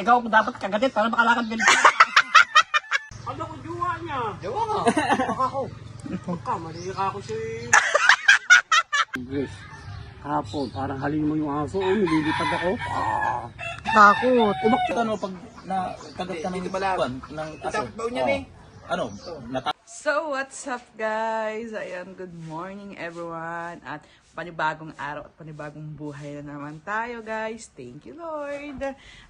Ikaw dapat kagatit para makalakad ganito. Ano ko juwa niya? Jawa nga. Baka ako. Baka, malika ako si... Grace, hapon, parang halin mo yung aso, nililipad ako. Takot. Umakit ano pag nakagat ka ng kwan ng aso. Ano? So, what's up guys? Ayan, good morning everyone. At panibagong araw at panibagong buhay na naman tayo guys. Thank you Lord.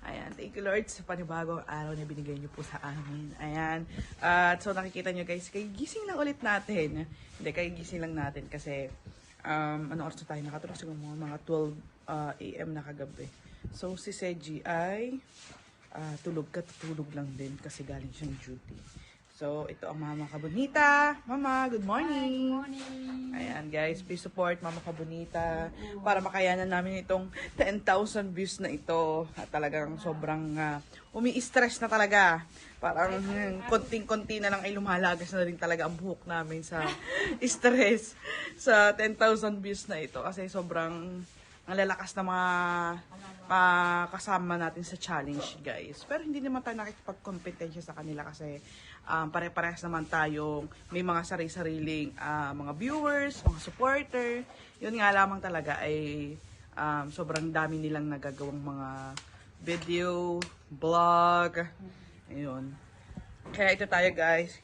Ayan, thank you Lord sa panibagong araw na binigay niyo po sa amin. Ayan. At so nakikita niyo guys, kagigising lang ulit natin. Hindi, kagigising lang natin kasi ano oras na tayo nakatulog? Siguro mga 12 AM na kagabi. So si Seji ay tulog lang din kasi galing siyang duty. So, ito ang Mama Kabunita. Mama, good morning. Good morning. Ayan guys, please support Mama Kabunita para makayanan namin itong 10,000 views na ito. At talagang sobrang umi-stress na talaga. Parang konting-konti na lang ay lumalagas na rin talaga ang buhok namin sa stress sa 10,000 views na ito. Kasi sobrang ang lalakas na mga kasama natin sa challenge guys. Pero hindi naman tayo nakikipagkompetensya sa kanila kasi pare-parehas naman tayong may mga sari-sariling mga viewers, mga supporter. Yun nga lamang talaga ay sobrang dami nilang nagagawang mga video, vlog. Ayun. Kaya ito tayo guys.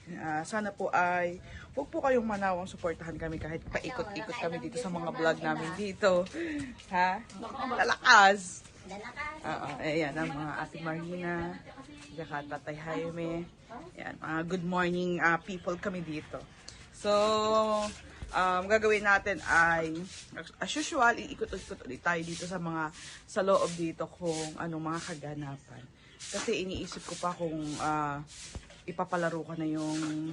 Sana po ay huwag po kayong manawang suportahan kami kahit paikot-ikot kami dito sa mga vlog namin dito. Ha? Lalakas! Ayan ang mga Ate Marina, saka Tatay Jaime. Ayan, mga good morning people kami dito. So, gagawin natin ay, as usual, iikot-ikot ulit tayo dito sa loob dito kung anong mga kaganapan. Kasi iniisip ko pa kung ipapalaro ko na yung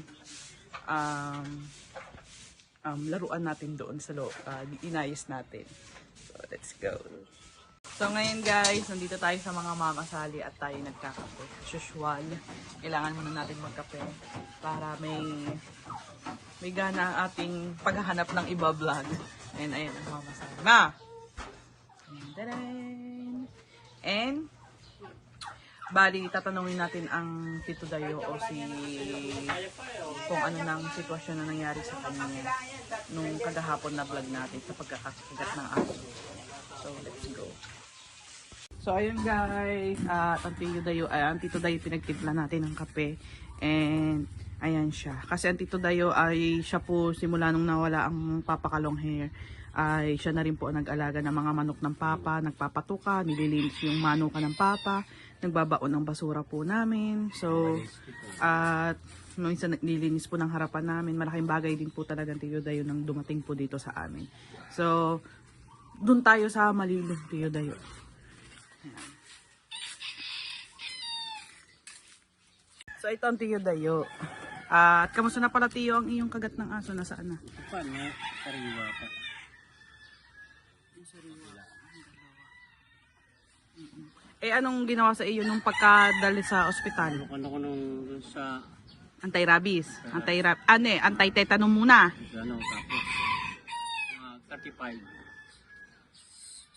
laruan natin doon sa loob. Inayos natin. So, let's go. So ngayon guys, nandito tayo sa mga mamasali at tayo nagkakape. As usual, kailangan muna natin magkape para may gana ang ating paghahanap ng iba vlog. And ayun ang mamasali. Ma! And bali, tatanungin natin ang Tito Dayo o kung ano nang sitwasyon na nangyari sa kanya nung kagahapon na vlog natin sa pagkakagat ng aso. So, let's go. So, ayun guys, ang Tito Dayo pinagtimpla natin ng kape. And, ayan siya. Kasi ang Tito Dayo ay siya po simula nung nawala ang Papa Kalong Hair. Ay siya na rin po ang nag-alaga ng mga manok ng Papa, nagpapatuka, nililinis yung manuka ng Papa, nagbabaon ng basura po namin. So, at minsan nililinis po ng harapan namin. Malaking bagay din po talagang Tito Dayo nang dumating po dito sa amin. So, dun tayo sa Malilong Tito Dayo. So, ito ang Tito Dayo. At kamusta na pala Tiyo ang iyong kagat ng aso? Nasaan na? Paano? Kariwa pa. Eh, anong ginawa sa iyo nung pagkadali sa ospital? Ano ko nung sa... Anti-rabies? Anti-tetanus muna. Ano, tapos... 35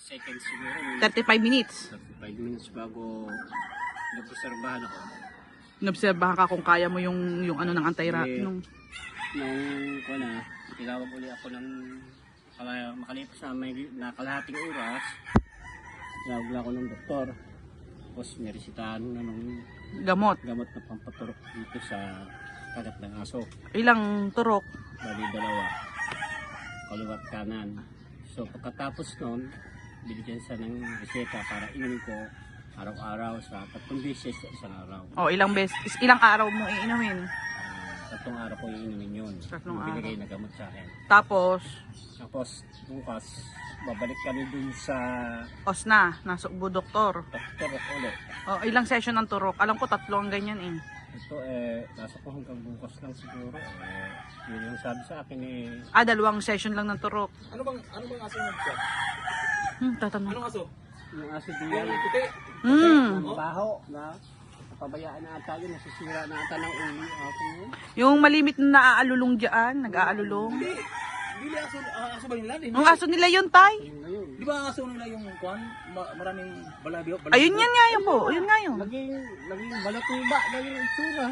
seconds siguro. 35 minutes. 35 minutes bago nag-obserbahan ako. Inobserbahan ka kung kaya mo yung ano ng anti-rabies. Nung tinawag ulit ako ng makalipas na may nakalahating oras, tinawag na ako ng doktor. Tapos niresitahan na ng Gamot. na pampaturok dito sa kagat ng aso. Ilang turok? Bali dalawa. Kaliwat kanan. So pagkatapos nun, binigyan siya ng reseta para inumin ko araw-araw sa 3 beses sa isang araw. O, ilang araw mo iinumin? 3 araw ko iinumin yun. 3 Yung araw. binigay na gamot sa akin. Tapos, Bukas, babalik kami dun sa nasukbo doktor. doktor ulit. O, ilang session ng turok? Alam ko 3 ang ganyan eh. Ito nasa ko hanggang bukas lang siguro. Yun yung sabi sa akin 2 session lang ng turok. Ano bang aso yung nag-chat? Tatanong. Anong aso? yung aso diyan. Puti. Ang baho na pabayaan na ata yun, nasisira na ata ng ulo. Yung malimit na naaalulong dyan, nag-aalulong. Dili aso ba nila? Hindi. Ang aso nila yun, tay. Ayun na yun. Di ba ang aso nila yung kwan? Maraming balabiyo. Ayun yan nga yun po. Ayun nga yun. Naging balatuba na yung itsura.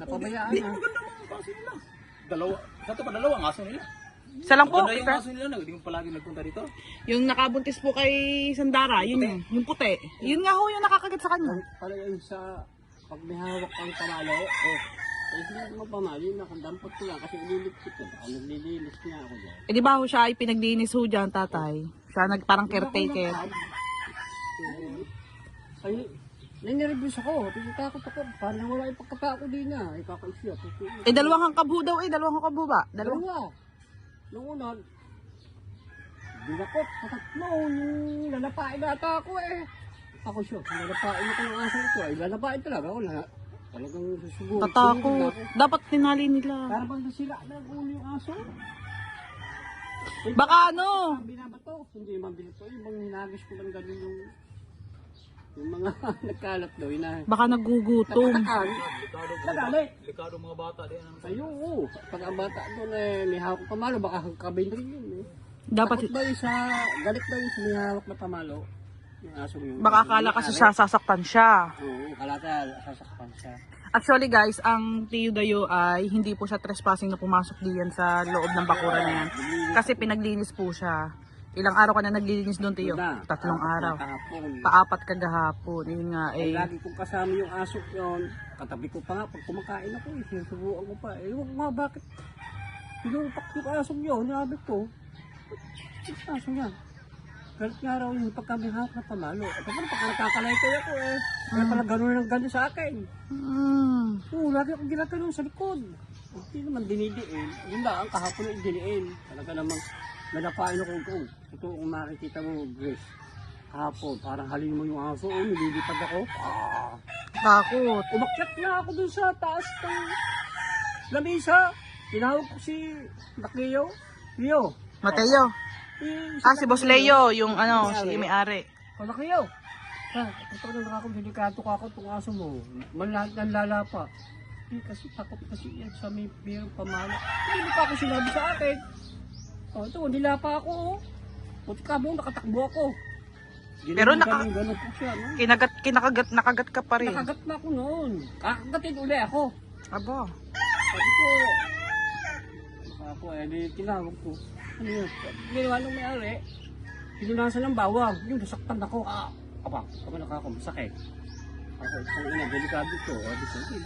Napabayaan na. Maganda mga aso nila. Dalawa. Sa pa dalawa ang aso nila. Isa lang po. Maganda yung aso nila. Hindi ko palagi nagpunta dito. Yung nakabuntis po kay Sandara, yun yun. Yung puti. Yun nga ho yung nakakagat sa kanya. Talaga yung sa pag may hawak kang pamalo, hindi mo pamalo, nakadampot ko lang kasi ililipit ko. Naglilinis niya ako dyan. Eh di ba ho siya ay pinaglinis ho dyan, tatay? Siya parang caretaker. Ay, naninervyos ako. Tinitakot ako. Parang wala yung pagkatao din na. Ikakaisya. Eh dalawang hangkabho daw eh. Dalawang hangkabho ba? Dalawa. Nung una, binakot. Patatlo. Yung lalapain na ata ako eh. Ako siya. Lalapain ako ng aso ito. Ay, lalapain talaga. Wala. Talagang susubo. Tatakot. Dapat tinali nila. Para bang nasira na ulo yung aso. Baka ano? Binabato. Hindi man binato. Yung mga hinagis ko lang ganun yung mga nagkalat daw. Baka nagugutom. Nagalit. Delikado mga bata din. Ayun, oo. Pag ang bata doon may hawak na pamalo, baka kabin rin yun eh. Dapat, Takot daw yung sa, galit daw yung sa may hawak na pamalo. Yung aso yung... baka akala kasi sasaktan siya. Oo, kalata, sasakpan siya. Actually guys, ang Tiyo Dayo ay hindi po siya trespassing na pumasok diyan sa loob ng bakuran na yan. Kasi pinaglinis po siya. Ilang araw ka na naglilinis doon, Tiyo? 3 araw. Kahapon. Paapat kagahapon. Yun nga Ay, eh. lagi kong kasama yung aso yun. Katabi ko pa nga, pag kumakain ako, sinusubuan ko pa. Eh, huwag nga, bakit? Pinupak yung aso yun, nabit ko. Yung aso yan. Galit nga raw yung pagkamihak na pamalo. At paano pag nakakalay ko ako eh. Kaya pala gano'n ng gano'n sa akin. Oo, lagi akong ginagano sa likod. Hindi naman dinidiin. Yun lang, kahapon na diniin. Talaga namang nalapain ako kung ito kung makikita mo, Grace. Kahapon, parang halin mo yung aso. Oh, nililipad ako. Takot. Umakyat nga ako dun sa taas ng lamisa. Tinawag ko si Bakeo. Leo. Mateo. Si Boss Leo, yung ano, si may-ari. Bakeo. Ito na nakakong delikado ka ako itong aso mo. Manlala pa. Kasi takot kasi yan sa may pamala. Hindi pa ako sinabi sa akin. Oh, ito, nila pa ako. Oh. Buti ka mo, nakatakbo ako. Pero ganun po siya, no? nakagat ka pa rin. Nakagat na ako noon. Kakagatin uli ako. Aba. Sabi ko, ako di tinawag ko. Ano yun? Ginawa nung may-ari, pinunasan ng bawang. Yung nasaktan ako. Aba, ako nakakamasakit. Ako, itong ina, delikado ito.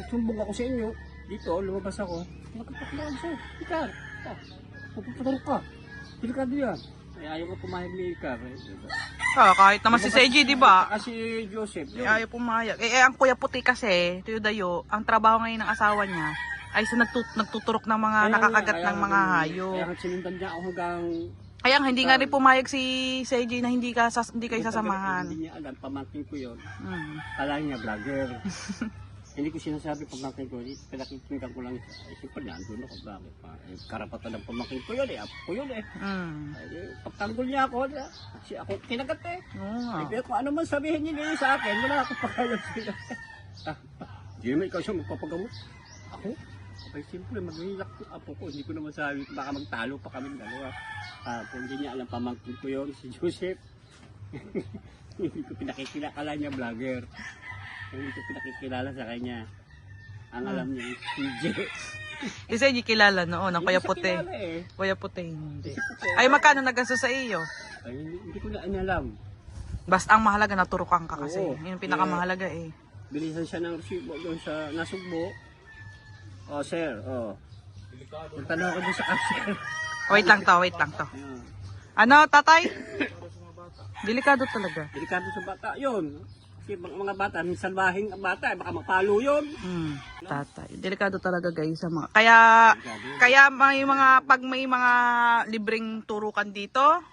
Sumbong ako sa inyo. Dito, lumabas ako. Nakatakbo ako sa'yo. Ikar. Puputarok ka. Delikado yan. Ay, ayaw ko pumayag ni Ikar. Kahit naman si Seiji, di ba? Kasi Joseph. Ayaw pumayag. Ang Kuya Puti kasi, Tiyo Dayo, ang trabaho ngayon ng asawa niya ay sa nagtuturok ng mga nakakagat ng mga hayop. Kaya sinundan niya ako hanggang... Kaya hindi nga rin pumayag si Seiji na hindi kayo sasamahan. Hindi niya alam, pamangkin ko yun. Hmm. Niya vlogger. Hindi ko sinasabi pamangkin ko, pinakikinggan ko lang. Siyempre, nandun ako, bakit pa? Karapatan ng pamangkin ko yun Apo ko yun Pagtanggol niya ako, ako kinagat Kaya kung ano man sabihin niya sa akin, wala ako pakalang sila. Jimmy, ikaw siya magpapagamot. Ako? Okay, simple, maghihilak ko apo ko. Hindi ko naman sabi, baka magtalo pa kami dalawa. Kung hindi niya alam pamangkin ko yun, si Joseph. Hindi ko pinakikilala niya vlogger. Hindi ko pinakikilala sa kanya. Ang alam niya is CJ. Si Seiji kilala noon, ang Kuya Puti. Kuya Puti, hindi. Ay, magkano nagastos sa iyo? Ay, hindi ko na inalam. Basta ang mahalaga, naturukan ka kasi. Oo. Yun yung pinakamahalaga eh. Bilisan siya ng resibo doon sa Nasugbo. Oh, sir, Magtanong ako doon sa cashier. Wait lang to. Ayun. Ano, tatay? Delikado talaga. Delikado sa bata yun. Kasi mga bata, minsan salbahing bata, baka mapalo yun. Tatay. Delikado talaga guys sa mga. Kaya pag may mga libreng turukan dito,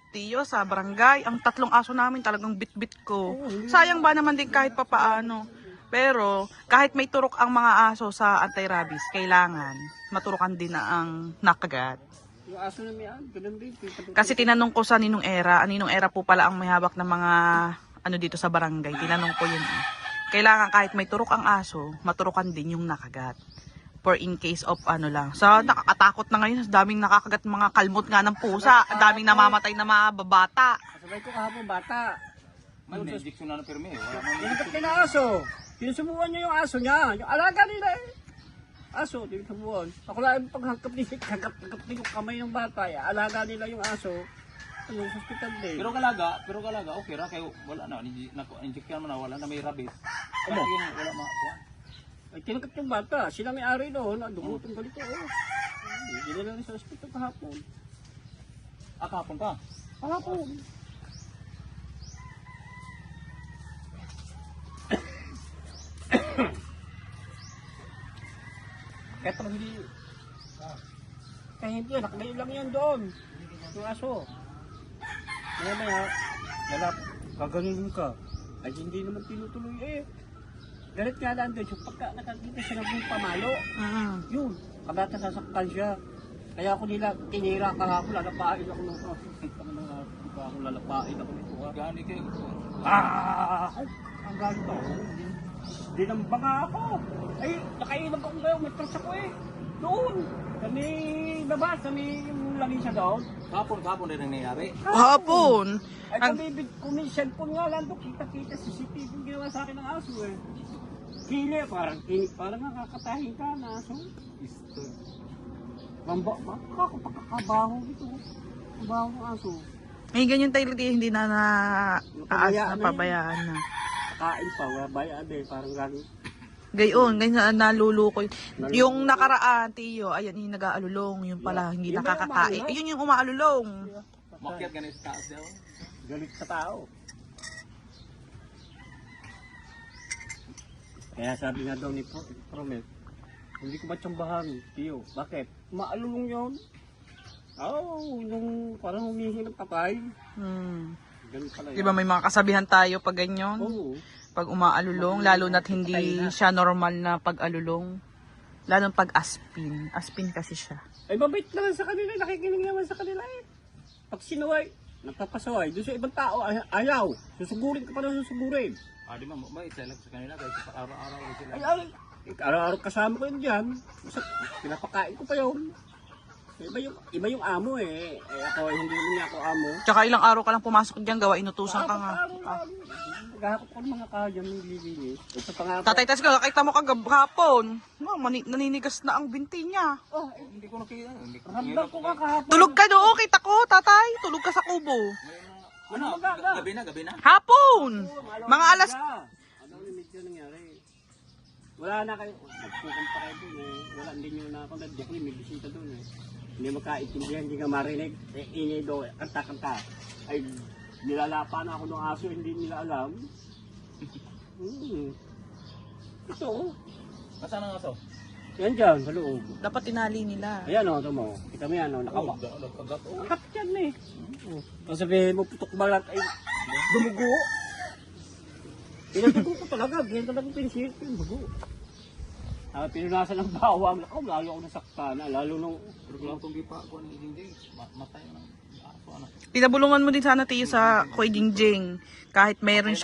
Tiyo, sa barangay, ang 3 aso namin talagang bit-bit ko. Sayang ba naman din kahit papaano. Pero kahit may turok ang mga aso sa anti-rabies, kailangan maturukan din na ang nakagat. Yung aso na may ganun din. Kasi tinanong ko sa Ninong Era po pala ang may hawak ng mga ano dito sa barangay. Tinanong ko yun. Kailangan kahit may turok ang aso, maturukan din yung nakagat. For in case of ano lang. So, nakakatakot na ngayon. Daming nakakagat mga kalmot nga ng pusa. Daming namamatay na mga babata. Kasabay ko kahapon bata. May injection na ng permi. Wala mo Tinagat niya ng aso. Sinusubukan niya yung aso niya. Yung alaga nila eh. Aso, sinusubukan. Ako lang paghangkap niya, kagap yung kamay ng bata. Alaga nila yung aso. Ano, sa hospital din. Pero kalaga, okay ra kayo wala na injection mo na wala na may rabies. Ano? Kasi yung wala ma. Ay, tinagat yung bata. Sila may ari doon. Dumutong ganito. Oh. Hindi nila rin sa hospital kahapon. Kahapon pa. Kahapon. Kaya pag hindi... Kaya hindi, nakalayo lang yan doon. Yung aso. Maya, gaganunin ka. Ay hindi naman tinutuloy eh. Galit nga lang doon, yung pagka nakakita siya ng pamalo, yun, kabata sasaktan siya. Kaya ako nila, tinira kahapon, lalapain ako nung ako lalapain ako nito. Gani kayo. Ang galit ako. Dinamba nga ako. Ay, nakainom ako ngayon, matras ako eh. Doon, kami baba, kami yung langisa doon. Kahapon din ang nangyayari. Hapon. Ay, kami cellphone nga lang doon, kita-kita sa CCTV yung ginawa sa akin ng aso eh. Kili, parang nakakatahin ka na aso. Pagkakabaho dito. Kabaho ng aso. May ganyan tayo hindi na napabayaan na. Kain pa, wala bayad eh, parang gano'n. Gayon, ganyan nalulukoy. Yung nakaraan, Tiyo, ayan yung nag-aalulong. Yung pala, hindi nakakakain. Ayun yung umaalulong. Makyat ganit sa taas daw. Galit sa tao. Kaya sabi nga daw ni Promet, hindi ko matsambahan, Tiyo. Bakit? Maalulong yun. Nung parang humihingi ng patay. Ganun pala yun. Di ba may mga kasabihan tayo pag ganyan? Oo. Pag umaalulong, lalo na't hindi siya normal na pag-alulong. Lalo pag aspin. Aspin kasi siya. Ay, mabait naman sa kanila, nakikinig naman sa kanila eh. Pag sinuway, nagpapasaway, doon sa ibang tao, ayaw. Susugurin ka pa na susugurin. Di ba may isalak sa kanila guys sa araw-araw sila. Ay, araw-araw kasama ko yun dyan. Pinapakain ko pa yun. Iba yung amo eh. Ako, hindi naman niya ako amo. Tsaka ilang araw ka lang pumasok dyan, gawa inutusan ka nga. Naghahakot ko ng mga kahayan ng lilinis. Ito pa nga. Tatay Tas ka, kakita mo kagabhapon. No, naninigas na ang binti niya. Hindi ko nakita. Ramdam ko ka kahapon. Tulog ka doon, kita ko, tatay. Tulog ka sa kubo. Gabi na. Hapon! Mga alas... Ano yung medyo nangyari? Wala na kayo. Nagpukan pa kayo doon eh. Wala, hindi nyo na ako. Hindi ko may bisita doon eh. Hindi makaintindihan, hindi ka marinig. Ingay doon, kanta-kanta. Ay, nilalapa na ako ng aso, hindi nila alam. Ito oh. Nasaan ang aso? Yan dyan, sa loob. Dapat tinali nila. Ayan o, ito mo. Kita mo yan o, nakaba. Nakat yan eh. Tapos sabihin mo, putok balat ay dumugo. Pinadugo ko talaga, ganyan talaga pinsil, pinadugo. Pinunasan ng bawang, lalo ako nasaktan, lalo nung... Pero kung di pa ako hindi, matay ng aso. Pinabulungan mo din sana Tiyo sa Kuya Jingjing. Kahit meron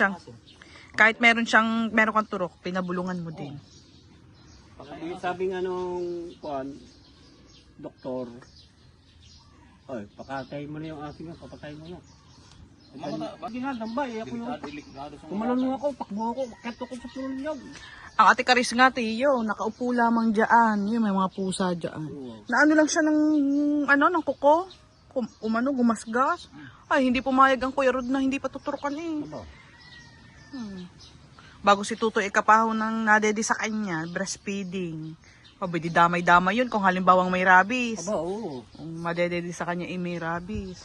kang turok, pinabulungan mo din. Sabi nga nung doktor, oy, pakatay mo na yung aking papatay mo na. Hindi nga, dambay, ako yung... Kumalunong ako, takbo ako, makito ko sa tulog. Ang ate Karis nga, Tiyo, nakaupo lamang dyan. Yun, may mga pusa dyan. Na ano lang siya ng kuko. Gumasgas. Ay, hindi pumayag ang Kuya Rod na hindi pa tuturukan eh. Bago si Tutoy ikapaho ng nadedi sa kanya, breastfeeding. Di damay-damay yun kung halimbawang may rabies. Aba, oo. Kung madededi sa kanya may rabies.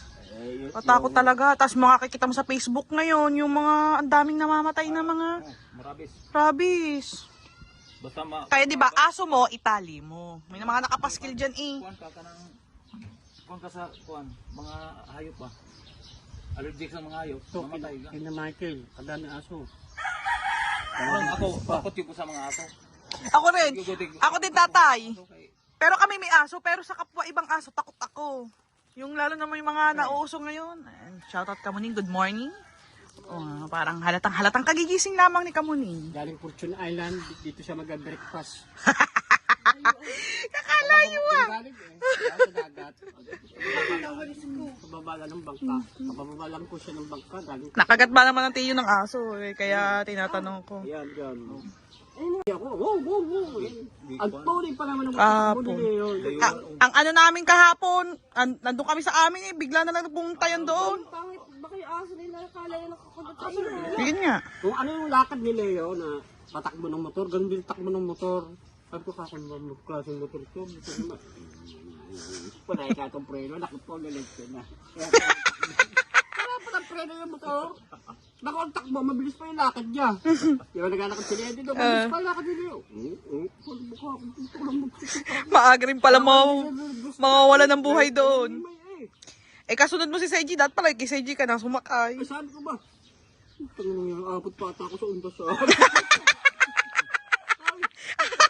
Patakot talaga. Tapos makakikita mo sa Facebook ngayon, yung mga ang daming namamatay na mga rabies. Basta Kaya di ba aso mo, itali mo. May mga nakapaskil dyan eh. Kuwan ka sa mga hayop ba? Allergic sa mga hayop, Ito, mamatay ka. kina Michael, kadami aso. Ako tipo sa mga aso. Ako rin. Ako din tatay. Pero kami may aso, pero sa kapwa ibang aso, takot ako. Yung lalo na may mga nauuso ngayon. Shoutout Kamuning, good morning. Parang halatang kagigising lamang ni Kamuning. Galing Fortune Island, dito siya mag-breakfast. Kakalayo ah. Galing eh. Kaya sa dagat. Sa baba lang ng bangka. Kapababa lang ko siya ng bangka. Galing. Nakagat ba naman ang tiyo ng aso eh, kaya tinatanong ko. Ayan, yan. Ako, wow. Ang tuloy pa naman ng Kahapon. mga yun. Ang ano namin kahapon, nandun kami sa amin eh, bigla na lang pumunta yan doon. Pangit, baka yung aso nila akala yung nakakagat sa iyo. Yun nga. Kung ano yung lakad ni Leo na patakbo ng motor, ganun din takbo ng motor. Sabi ko, kakalma mo klaseng motor ito. Motor naman. Panay ka itong preno, nakipon na leksyon na. Wala pa ng preno yung motor. Baka ang takbo, mabilis pa yung lakad niya. Yung naglalakad si Leo dito, mabilis pa yung lakad ni Leo. Maaga rin pala mawawala ng buhay doon. Eh kasunod mo si Seiji, dapat pala kay Seiji ka na sumakay. Ay, sabi ko ba? Tangan nyo, abot pa ata ako sa undas.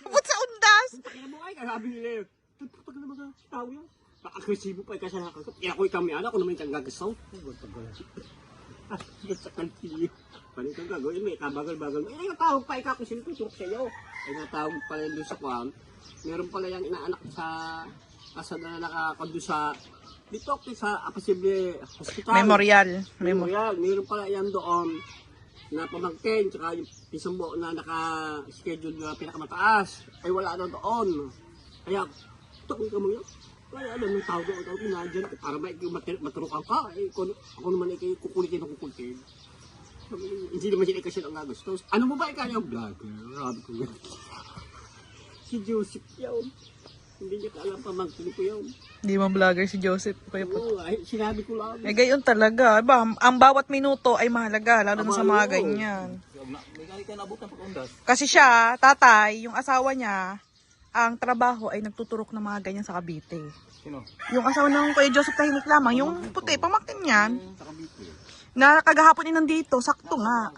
Abot sa undas. Kaya mo ay, sabi ni Leo. Pagpapag naman ka, tao yan. Agresibo pa kasi nakakagap. Kaya ako kami anak, ako naman yung gagasaw. Sa kantilyo. Paano kang gagawin? May kabagal-bagal. Ay, natawag pa ikaw kung sino tuturok sa'yo. Ay, natawag pala yun doon sa kwan. Meron pala yung inaanak sa asa na nakakando sa dito sa Apasible Hospital. Memorial. Memorial. Meron pala yan doon na pamangkin. Tsaka yung isang buo na naka-schedule na pinakamataas. Ay, wala na doon. Kaya, tukong ka mo yun. Kaya alam ng tao doon, tao nandyan, para maturukan ka, eh, ako naman ay kukulitin ng kukulitin. Hindi naman sila kasi ang gusto. Ano mo ba ikaw yung vlogger? Rabi ko yun. Si Joseph yun. Hindi niya kaalam pamangkin ko yun. Hindi mo vlogger si Joseph. Kuya Put. Oo, ay, sinabi ko lang. Eh gayon talaga. Ba, ang bawat minuto ay mahalaga, lalo na sa mga ganyan. May kali ka nabutan pag-undas. Kasi siya, tatay, yung asawa niya, ang trabaho ay nagtuturok ng mga ganyan sa Cavite. Sino? Yung asawa ng Kuya Joseph tahimik lamang, yung puti, pamangkin yan, Sa Cavite. na kagahapon din nandito, sakto nga.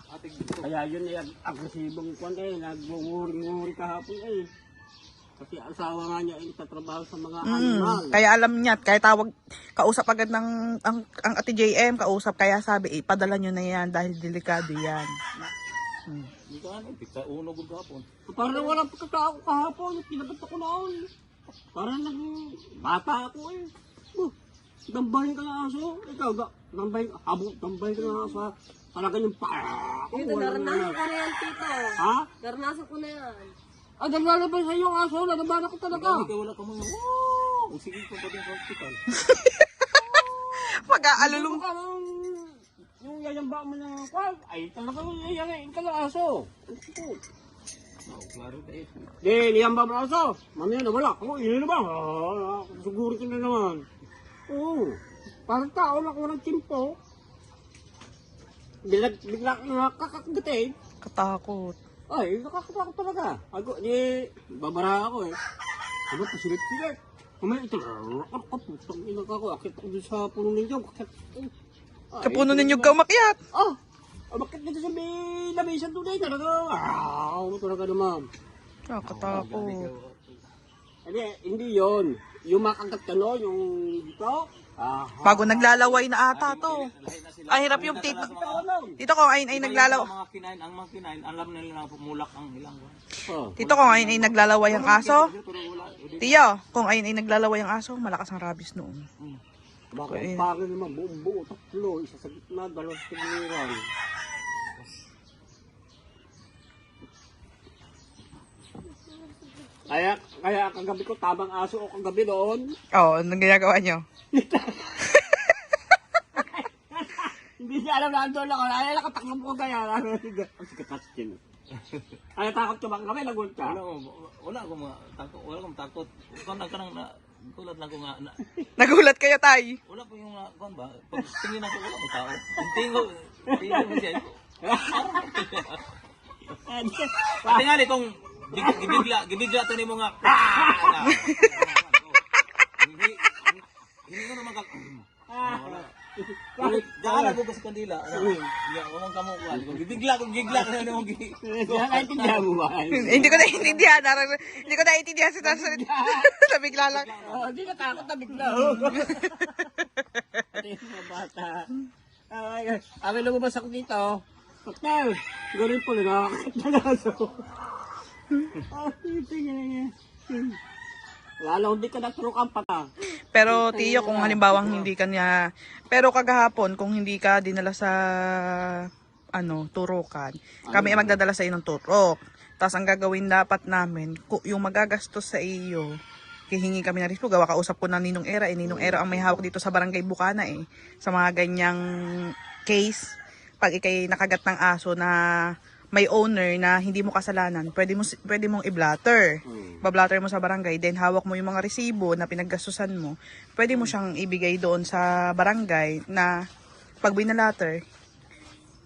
Kaya yun ay agresibong kwan eh, nagmumuri-nguri kahapon eh. Kasi asawa nga niya ay nagtatrabaho sa mga animal. Kaya alam niya, kaya tawag, kausap agad ng ang ate JM, kausap, kaya sabi, ipadala nyo na yan dahil delikado yan. Hindi ka ano, pizza uno gud kapon. Parang walang pagkatao kahapon, pinabat ako noon. Parang bata ako eh. Dambahin ka ng aso. Ikaw, dambahin ka ng aso. Talaga yung paa. Tito, naranasan ko na yan, Tito. Ha? Naranasan ko na yan. Ah, naglalabay sa iyo ang aso. Nanabahan ako talaga. Ikaw wala ka mga, wow! Ang sige ko pa din sa hospital. Mag-aalulong. Yung yayamba mo ng kwal, ay talaga yung yayayin ka ng aso. Klaro tayo. Niyamba mo ng aso. Mamaya na wala. Ako, yun na ba? Siguro ka na naman. Oo. Parang tao na ako ng timpo. Bigla kang nakakagatin. Katakot. Ay, nakakatakot talaga. Babara ako eh. Ano, pasilip-silip. Mamaya ito, putang ina ka ako. Akit ako dun sa puno ninyo. Kapuno ninyo ka umakyat. Bakit dito sa may lamisan tunay talaga? Ano talaga naman? Katakot. Hindi yon. Yung makagat ka no, yung dito. Bago naglalaway na ata to. Ay, hirap yung tito. Tito ko ngayon ay naglalaway. Ang mga kinain, alam nila na pumulak ang ilang. Tito ko ngayon ay naglalaway ang aso. Tiyo, kung ngayon ay naglalaway ang aso, malakas ang rabies noon. Baka ang pangin naman, buong buo, tatlo, isa sa gitna, dalawang sa tiliran. Kaya kagabi ko, tabang aso o kagabi doon. Oo, anong ginagawa nyo? Hindi niya alam na andun ako. Ay, nakataklam ko kaya. Ang sikatas din. Ay, takot ka ba kami? Nagun ka? Wala akong mga takot. Wala akong takot. Kung nagkanang na, tulad lang ko nga. Nagulat kayo, tay. Wala po yung, kung ba, pag tingin ako, wala ko tao. Tingin mo siya. Tingali kung gibigla ito ni mo nga. Hindi ko naman kak... Diyan ako sa kandila. Umang kamo ko. Gibigla ko na mong Naintindihan mo ba? Hindi ko naiintindihan. Hindi ko naiintindihan sa sa bigla lang. Hindi natakot na bigla. Pati yung mga bata. Amin lumabas ako dito. Paktal, ganun pala nakakakit na naso. Tingnan niya. Lalo hindi ka naturukan pa ta. Pero tiyo, kung halimbawang hindi ka niya, pero kagahapon, kung hindi ka dinala sa, turukan, kami ay magdadala sa iyo ng turok. Tapos ang gagawin dapat namin, yung magagastos sa iyo, hihingi kami na rispo. Gawa kausap ko ng Ninong Era. Ninong Era ang may hawak dito sa Barangay Bukana sa mga ganyang case. Pag ikay nakagat ng aso na may owner na hindi mo kasalanan, pwede mong i-blatter. Ba-blatter mo sa barangay, then hawak mo yung mga resibo na pinaggastusan mo. Pwede mo siyang ibigay doon sa barangay na pag binalater,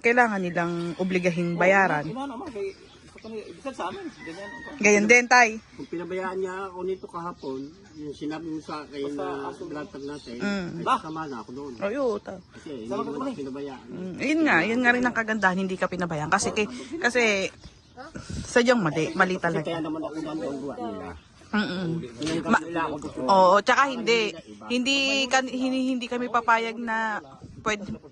kailangan nilang obligahin bayaran. Ina naman, kay ibisan sa amin. Ganyan. Gayon din, tay. Kung pinabayaan niya ako nito kahapon, yung sinabi mo sa akin na blatter natin, ay kasama na ako doon. Ayo, ta. Kasi hindi naman ako pinabayaan. Yun nga rin ang kagandahan, hindi ka pinabayaan. Kasi sadyang mali talaga. Kaya naman ako doon gawa nila. Oo, tsaka hindi kami papayag na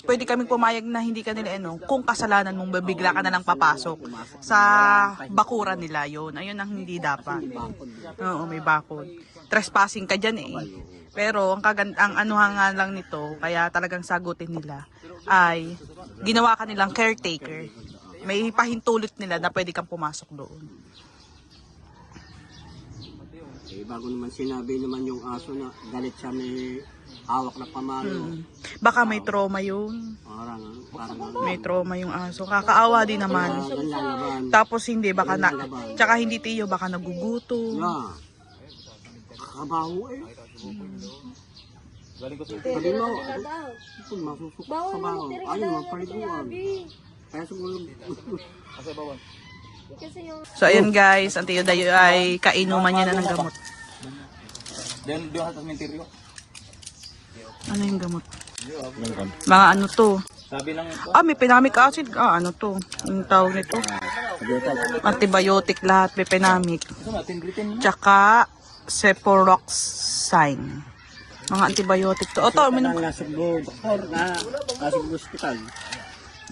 pwede kaming pumayag na hindi kanila kung kasalanan mong bibigla ka na lang papasok sa bakuran nila yun. Ayun ang hindi dapat. Oo, may bakod. Trespassing ka dyan Pero ang anuhan lang nito, kaya talagang sagutin nila ay ginawa ka nilang caretaker. May pahintulot nila na pwede kang pumasok doon. Bago naman sinabi naman yung aso na galit siya may hawak na pamalo. Baka may trauma yun. Parang May trauma yung aso. Kakaawa din naman. lalaban. Tapos tsaka hindi tiyo, baka nagugutom. Na. Kakabaho Galing ko sa Sabi mo, daw. kung masusok sa Bawal baho, naman tira ayaw daw. magpaliguan. Kaya siguro, kasi bawal. Kasi yung So ayun guys, ang tiyo dayo ay kainuman niya na ng gamot. Then, doon sa cementerio. Ano yung gamot? Mga ano to? Sabi ng May penamic acid. Ano to? Yung tawag nito? Antibiotic lahat, may penamic. ito natin, Britain. Tsaka cefuroxime. Mga antibiotic to. Ito, nasa doktor na nasa hospital.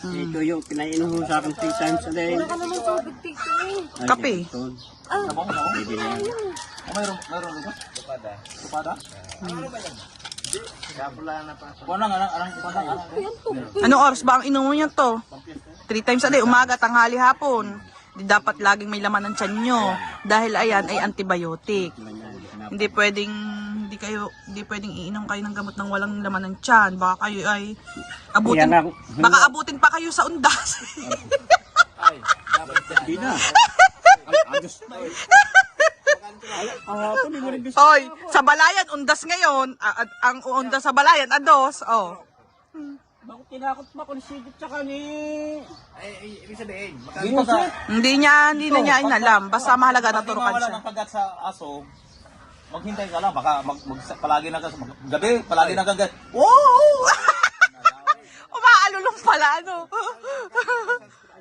Ito yung pinainom mo sa akin 3 times a day. wala ka naman tubig tito kape. Sabong, no? Pwede na yan. Mayroon dito? Tupada? Kuha na, anong tupada? Anong oras ba ang inumo niya to? 3 times a day, umaga, tanghali, hapon. Di dapat laging may laman ng tiyan nyo. Dahil ayan ay antibiotic. Hindi pwedeng iinom kayo ng gamot ng walang laman ng tiyan. Baka kayo ay baka abutin pa kayo sa undas. Ay, dapat Hindi na. Agos na Oy, sa Balayan, undas ngayon. Ang undas sa Balayan, ados. Bakit tinakot ba kung sigit tsaka ni... ibig sabihin, Hindi na niya inalam. Basta mahalaga na turukan wala siya. ng kagat sa aso, maghintay ka lang, baka palagi na gabi, palagi na gagat. Wow! Umaalulong pala, ano?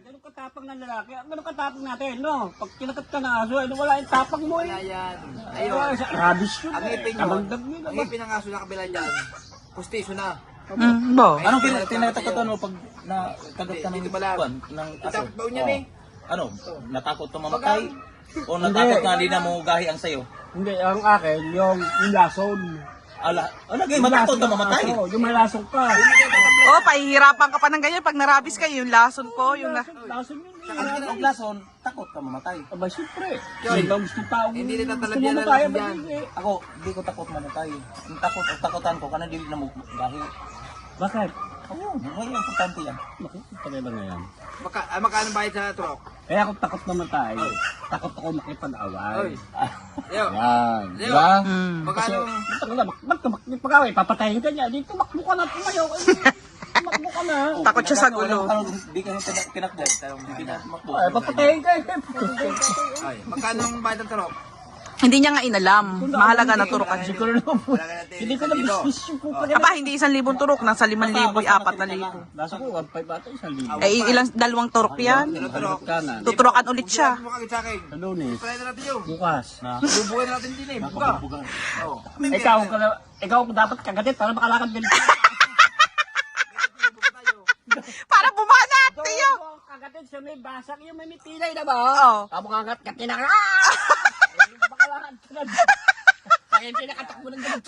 Ganun katapang ng lalaki, ganun katapang natin, no? Pag kinagat ka ng aso, wala yung tapang mo eh. Yan. Ayun. Rabish yun. Ang ngipin nyo, Kabagdag nyo ang ngipin ng aso na kabila dyan, pustiso na. Bo. Anong tinatakot mo pag nakagat ka ng ng aso? Itakbaw niyan eh. Ano, natakot na mamatay? O natakot na hindi na mugahi ang sayo? Hindi, ang akin, yung lason. Matakot na mamatay? Oo, yung malasong ka. Pahihirapan ka pa ng ganyan pag narabis kayo. Yung lason po, yung Lason yun. Ang lason, takot ka mamatay. Aba, siyempre. Siyempre, gusto tao. Hindi nila Gusto tatalagyan mo ng tayo, lason dyan. Ako, hindi ko takot mamatay. Ang takotan ko, kana dili na mugahi. Bakit? Oo, may importante yan. Naku, tagay ba na yan? Magkano bayad sa truck? Kaya ako takot naman tayo. Takot ako makipag-away. Oy. Yo. Yan. Yo. Diba? Magkano? Magpagaway, papatayin ka niya. Di, tumakbo ka na, tumayo. Tumakbo ka na. takot siya sa gulo. Hindi ka tinakbo. Hindi ka tumakbo. Ay, papatayin ka. Ay, magkano ang bayad ng truck? Hindi niya nga inalam. Mahalaga na turukan siya. Siguro naman po. Hindi ko na business yung pupa niya. Hindi 1,000 turok. Nasa 5,000, 4,000. Nasa ko, 1.5 ata, 1,000. Dalawang turok yan. Kanan. Tuturokan ulit siya. Bukagin sa akin. Sa Lunes. Pwede natin yun. Bukas. Bubukan natin din eh. Buka. Ikaw dapat kagatit para makalakad ganito. Para bumanat, tiyo. Kagatit siya may basak yung may mitilay na ba? Oo. Kamu kagat na. Makalakad Kaya hindi nakatakbo ng ganun.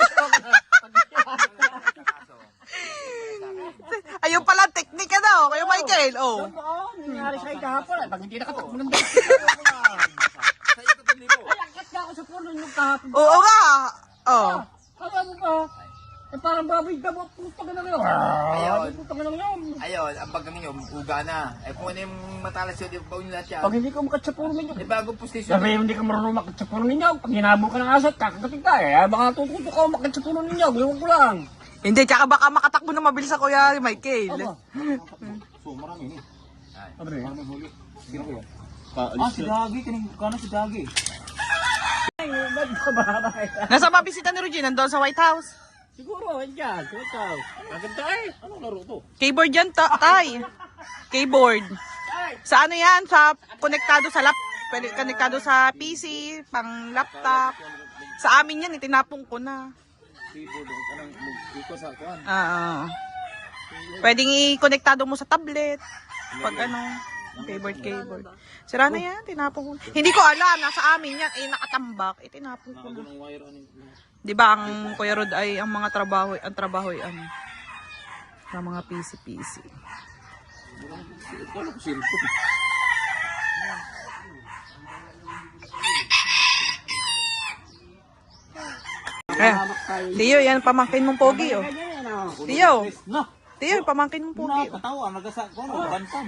Ayun pala, teknik ka daw. Kayo, Michael. Oh. Oo, nangyari sa'yo kahapon. Pag hindi nakatakbo ng ganun. Sa ikot ng libo. Ay, angkat ka ako sa puno yung kahapon. Oo nga. Oh. Kaya mo ba? Eh parang baboy ka mo. Puta ka na ngayon. Ayun. Puta ka na ngayon. Ayun, ang bagang ninyo, uga na. Eh kung ano yung matalas yun, di ba yun lahat yan? Pag hindi ka umakat sa puno ninyo. Di bagong postisyon. Sabi hindi ka marunong umakat sa puno ninyo. Pag hinabong ka ng asat, kakagating ka eh. Baka tututo ka umakat sa puno ninyo. Gawin ko lang. Hindi, tsaka baka makatakbo na mabilis sa Kuya Michael. So, marami ni. Abre. Marami huli. Sino ko yan? Paalis Si Dagi. Kanan si Dagi. Ay, ba't ka ba? Nasa mabisita ni Regine, nandun sa White House. Siguro, andyan. Ikaw. Maganda eh. Anong laro to? Keyboard yan, tay. Keyboard. Sa ano yan? Sa konektado sa konektado sa PC, pang laptop. Sa amin yan, itinapong ko na. Keyboard. Anong iko sa kuan? Pwedeng i-konektado mo sa tablet. Pag ano, keyboard. Sira na yan, tinapong ko. Hindi ko alam, nasa amin yan. Eh, nakatambak. Tinapong ko na. Anong wire ano? Di ba ang Kuya Rod ay ang mga trabaho ay ano, sa mga PC. Ano ko silpo? Tiyo, yan pamangkin mong pogi, oh. Tiyo, Tiyo, pamangkin mong pogi. Oh. Katawa, nagasa ko ano, bantam.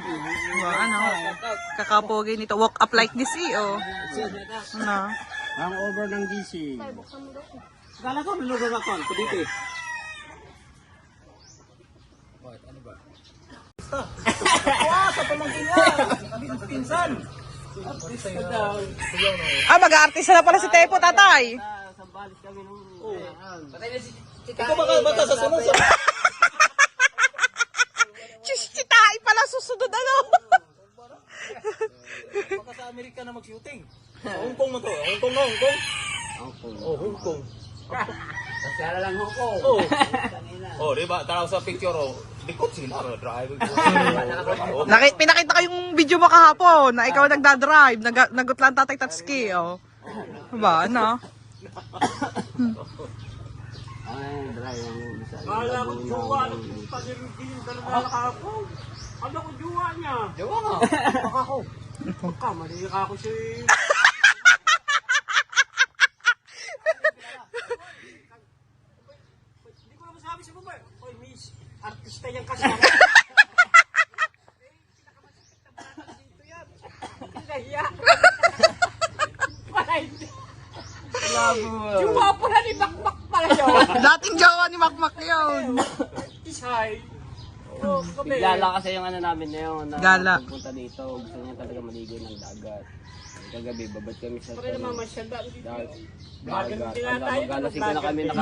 Ano, kakapogi nito. Walk up like this, oh. Ano? Ang over ng gising. Buksan mo daw. Kala ko, nalugod ako. Dito eh. Mag-aartista na pala si Tepo, tatay. Sambalis kami nung... Ikaw baka sa sunod sa... Si Tay pala susunod, ano? Baka sa Amerika na mag-shooting. Hong Kong mo to. Hong Kong. Oh, Hong Kong. Kasala lang ako. Oh. Oh, di ba? Taraw sa picture, oh. Likod sila, driver. Pinakita ko yung video mo kahapon na ikaw nagdadrive, nagutlan tatay Tatsuki, oh. Diba, ano? Ay, dry ang isa. Kala ko jowa. Pag-ibigin ka naman ako. Ano ko jowa niya? Jawa nga. Baka ako. Baka, mali ka ako si... Hindi ko naman sabi sa baba. Oy, miss. Artista yan kasi. Nahiya. Wala hindi. Jowa pala ni Bakbak pala yun. Dating jowa ni Makmak yun. Isay. Oh, kami. Bigla kasi yung ano namin na yun. Gala. Pagpunta dito, gusto niya talaga maligo ng dagat. Kagabi, babad kami sa... Pare naman masyanda dito. Dagat. Mag-alasing ko na kami na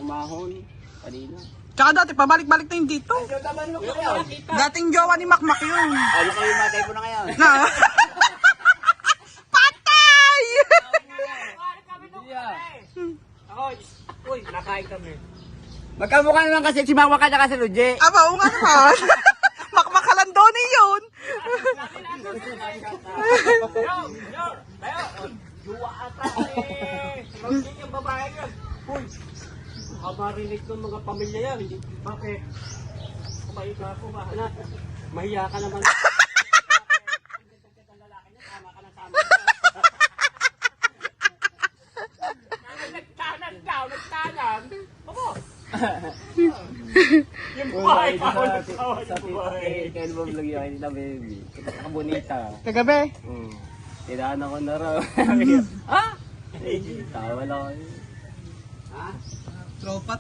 umahon. Kanina. Tsaka dati, pabalik-balik na yung dito. Dating jowa ni Makmak yun. Ano kayo matay po na ngayon? Na. Patay! Ako, uy, nakain kami. Magkamukha naman kasi si Mama ka na kasi Luje. Aba, oo nga naman. Makmakalandoni yun. Juwa ata eh. Magiging yung babae yan. Uy, baka marinig ng mga pamilya yan. Hindi, bakit? Kumain ka ako ba? Anak, mahiya ka naman. Nagtanan. Ako. Yung buhay pa ako nagtawa Sa yung buhay. kaya ba vlog yun? Hindi na baby. Nakabunita. Kagabi. Tirahan ako na raw. Ha? Tawa lang ako.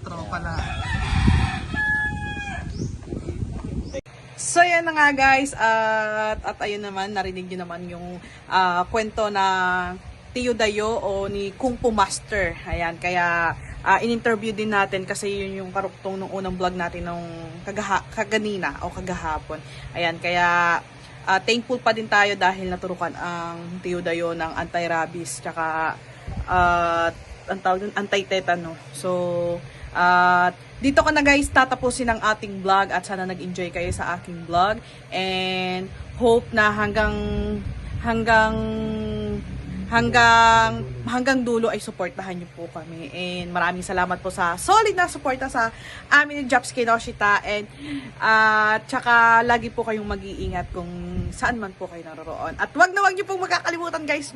Tropa na. So yan na nga guys, at ayun naman, narinig nyo naman yung kwento na Tiyo Dayo o ni Kung Fu Master. Ayan, kaya in-interview din natin kasi yun yung karuktong nung unang vlog natin nung kaganina o kagahapon. Ayan, kaya thankful pa din tayo dahil naturukan ang Tiyo Dayo ng anti-rabies tsaka ang tawag dun, anti-tetano. So, dito ko na guys tatapusin ang ating vlog at sana nag-enjoy kayo sa aking vlog and hope na hanggang hanggang dulo ay suportahan niyo po kami. And maraming salamat po sa solid na suporta sa amin ni Japs Kinoshita. And tsaka lagi po kayong mag-iingat kung saan man po kayo naroon. At wag niyo pong magkakalimutan guys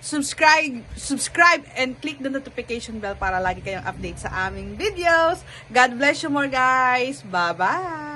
subscribe and click the notification bell para lagi kayong update sa aming videos. God bless you more guys. Bye-bye!